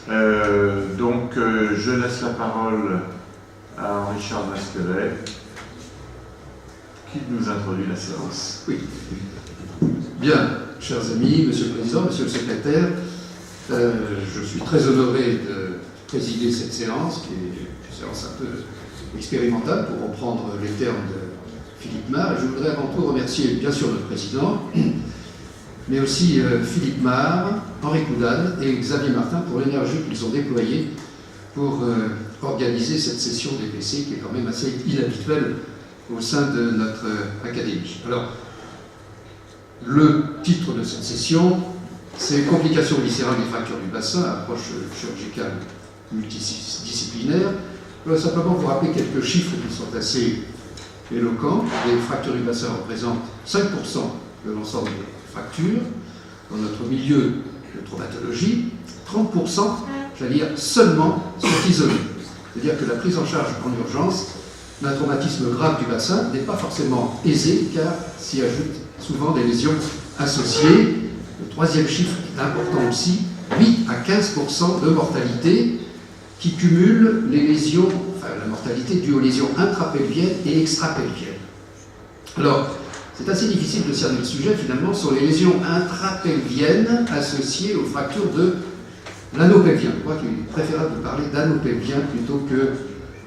Je laisse la parole à Henri-Charles Masquelet, qui nous introduit la séance. Oui. Bien, chers amis, Monsieur le Président, Monsieur le Secrétaire, je suis très honoré de présider cette séance, qui est une séance un peu expérimentale, pour reprendre les termes de Philippe Marre. Je voudrais avant tout remercier, bien sûr, notre Président, mais aussi Philippe Marre, Henri Coudal et Xavier Martin pour l'énergie qu'ils ont déployée pour organiser cette session DPC qui est quand même assez inhabituelle au sein de notre académie. Alors, le titre de cette session, c'est « Complications viscérales des fractures du bassin, approche chirurgicale multidisciplinaire ». Je voudrais simplement vous rappeler quelques chiffres qui sont assez éloquents. Les fractures du bassin représentent 5% de l'ensemble des fractures. Dans notre milieu de traumatologie, 30%, j'allais dire, seulement sont isolés. C'est-à-dire que la prise en charge en urgence d'un traumatisme grave du bassin n'est pas forcément aisée, car s'y ajoutent souvent des lésions associées. Le troisième chiffre est important aussi, 8 à 15% de mortalité qui cumule les lésions, enfin la mortalité due aux lésions intrapelviennes et extrapelviennes. Alors, c'est assez difficile de cerner le sujet, finalement, sur les lésions intrapelviennes associées aux fractures de l'anneau pelvien. Je crois qu'il est préférable de parler d'anneau pelvien plutôt que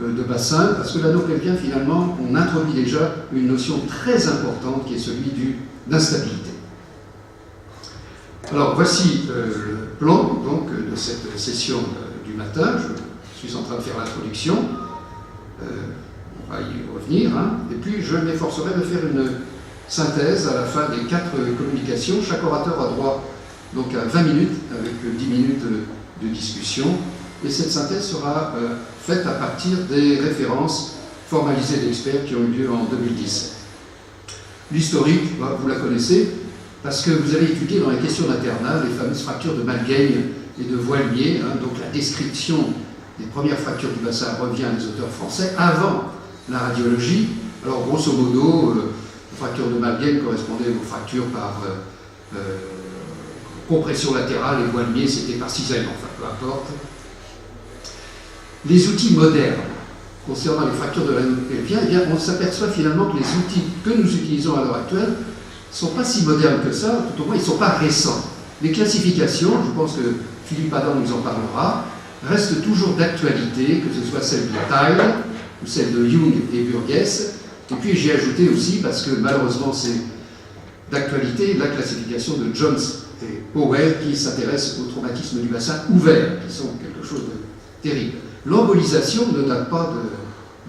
de bassin, parce que l'anneau pelvien, finalement, on introduit déjà une notion très importante qui est celui d'instabilité. Alors, voici le plan donc, de cette session du matin. Je suis en train de faire l'introduction. On va y revenir. Et puis, je m'efforcerai de faire une synthèse à la fin des 4 communications. Chaque orateur a droit donc à 20 minutes avec 10 minutes de discussion. Et cette synthèse sera faite à partir des références formalisées d'experts qui ont eu lieu en 2017. L'historique, vous la connaissez, parce que vous avez étudié dans les questions d'internat les fameuses fractures de Malgaigne et de Voilmier. Donc la description des premières fractures du bassin revient à des auteurs français avant la radiologie. Alors grosso modo, la fracture de Malgaigne correspondait aux fractures par compression latérale et Voilmier c'était par cisaillement, enfin peu importe. Les outils modernes concernant les fractures de l'anneau pelvien, eh bien, on s'aperçoit finalement que les outils que nous utilisons à l'heure actuelle ne sont pas si modernes que ça, tout au moins ils ne sont pas récents. Les classifications, je pense que Philippe Adam nous en parlera, restent toujours d'actualité, que ce soit celle de Tyle ou celle de Young et Burgess. Et puis j'ai ajouté aussi, parce que malheureusement c'est d'actualité, la classification de Jones et Powell qui s'intéressent au traumatisme du bassin ouvert, qui sont quelque chose de terrible. L'embolisation ne date pas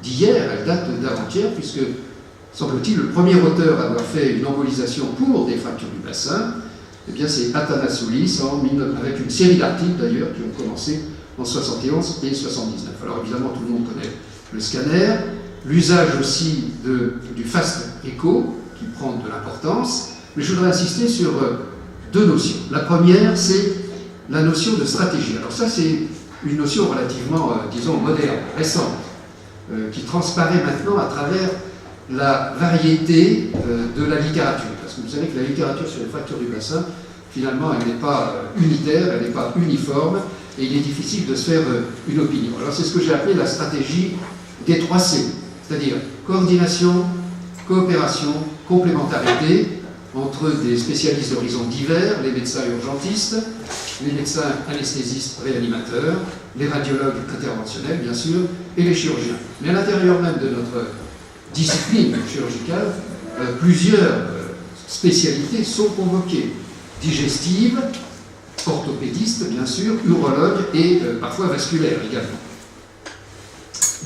d'hier, elle date d'avant-hier, puisque, semble-t-il, le premier auteur à avoir fait une embolisation pour des fractures du bassin, eh bien c'est Athanasoulis, avec une série d'articles d'ailleurs qui ont commencé en 71 et 79. Alors évidemment, tout le monde connaît le scanner, l'usage aussi du fast echo, qui prend de l'importance, mais je voudrais insister sur 2 notions. La première, c'est la notion de stratégie. Alors ça, c'est une notion relativement, disons, moderne, récente, qui transparaît maintenant à travers la variété de la littérature. Parce que vous savez que la littérature sur les fractures du bassin, finalement, elle n'est pas unitaire, elle n'est pas uniforme, et il est difficile de se faire une opinion. Alors c'est ce que j'ai appelé la stratégie des 3 C, c'est-à-dire coordination, coopération, complémentarité entre des spécialistes d'horizons divers, les médecins urgentistes, les médecins anesthésistes réanimateurs, les radiologues interventionnels, bien sûr, et les chirurgiens. Mais à l'intérieur même de notre discipline chirurgicale, plusieurs spécialités sont convoquées. Digestives, orthopédistes, bien sûr, urologues et parfois vasculaires également.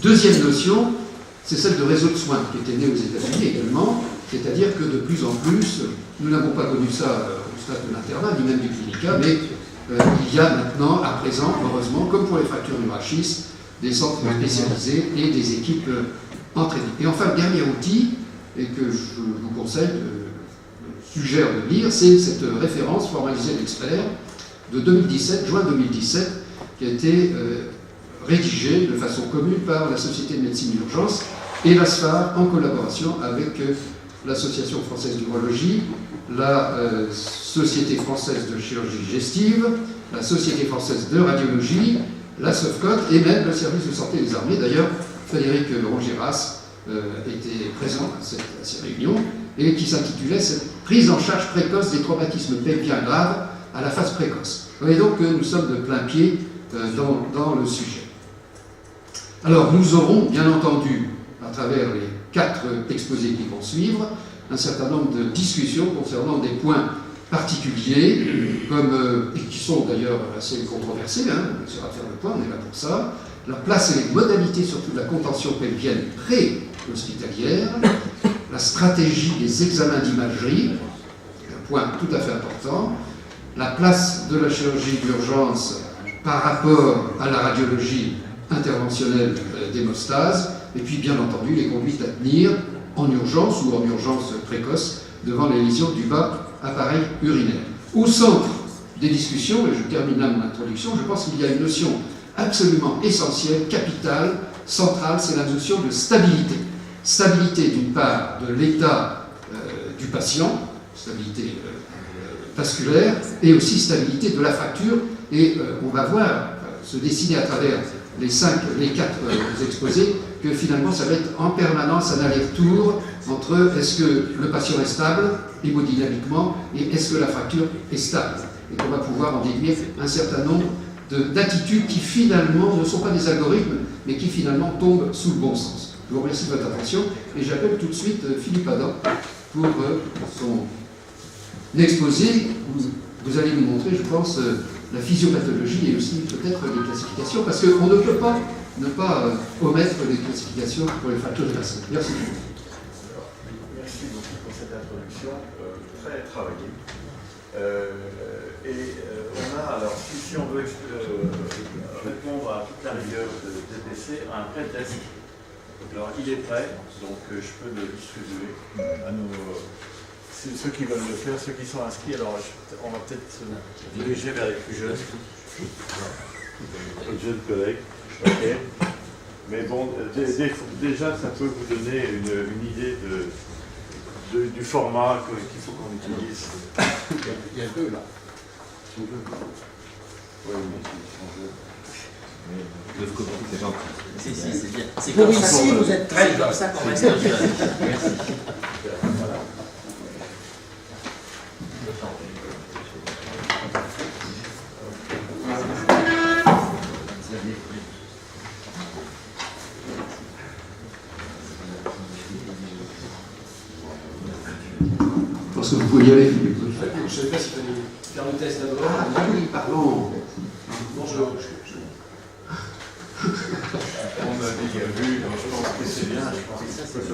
Deuxième notion, c'est celle de réseau de soins, qui était née aux États-Unis également, c'est-à-dire que de plus en plus, nous n'avons pas connu ça au stade de l'internat, ni même du clinica, mais il y a maintenant, à présent, heureusement, comme pour les fractures du rachis, des centres spécialisés et des équipes entraînées. Et enfin, le dernier outil, et que je vous conseille, suggère de lire, c'est cette référence formalisée d'experts de 2017, juin 2017, qui a été rédigée de façon commune par la Société de médecine d'urgence et l'ASFAR en collaboration avec l'Association française d'urologie, la Société française de chirurgie digestive, la Société française de radiologie, la SOFCOT et même le service de santé des armées. D'ailleurs, Frédéric Rongiras était présent à ces réunions et qui s'intitulait « Cette prise en charge précoce des traumatismes pelviens graves à la phase précoce ». Vous voyez donc que nous sommes de plein pied dans le sujet. Alors, nous aurons, bien entendu, à travers les 4 exposés qui vont suivre, un certain nombre de discussions concernant des points particuliers, et qui sont d'ailleurs assez controversés, on essaiera de faire le point, on est là pour ça, la place et les modalités surtout de la contention pelvienne pré-hospitalière, la stratégie des examens d'imagerie, un point tout à fait important, la place de la chirurgie d'urgence par rapport à la radiologie interventionnelle d'hémostase, et puis bien entendu les conduites à tenir en urgence ou en urgence précoce devant les lésions du bas appareil urinaire. Au centre des discussions, et je termine là mon introduction, je pense qu'il y a une notion absolument essentielle, capitale, centrale, c'est la notion de stabilité. Stabilité d'une part de l'état du patient, stabilité vasculaire, et aussi stabilité de la fracture, et on va voir se dessiner à travers les 4 exposés que finalement ça va être en permanence un aller-retour entre est-ce que le patient est stable hémodynamiquement et est-ce que la fracture est stable, et qu'on va pouvoir en déduire un certain nombre d'attitudes qui finalement ne sont pas des algorithmes mais qui finalement tombent sous le bon sens. Je vous remercie de votre attention et j'appelle tout de suite Philippe Adam pour son exposé où vous allez nous montrer, je pense, la physiopathologie et aussi peut-être les classifications, parce qu'on ne peut pas ne pas omettre les classifications pour les fractures de la scène. Merci. Merci beaucoup pour cette introduction très travaillée. On a, alors, si on veut répondre à toute la rigueur de TPC, un pré-test. Alors, il est prêt, donc je peux le distribuer à ceux qui veulent le faire, ceux qui sont inscrits. Alors, on va peut-être se diriger vers les plus jeunes. Les jeunes collègues. Ok. Mais bon, déjà, ça peut vous donner une idée du format qu'il faut qu'on utilise. Il y a 2 là. Oui, mais ils sont jeunes. C'est gentil. Si, c'est bien. C'est Pour comme ça ici, qu'on- vous êtes très c'est comme ça qu'on reste jeune. Merci. Voilà. Je pense que vous pouvez y aller, Philippe. Je ne sais pas s'il fallait faire le test d'abord. Ah oui, pardon. Bonjour. On a déjà vu, donc je pense que c'est bien. Je pense que c'est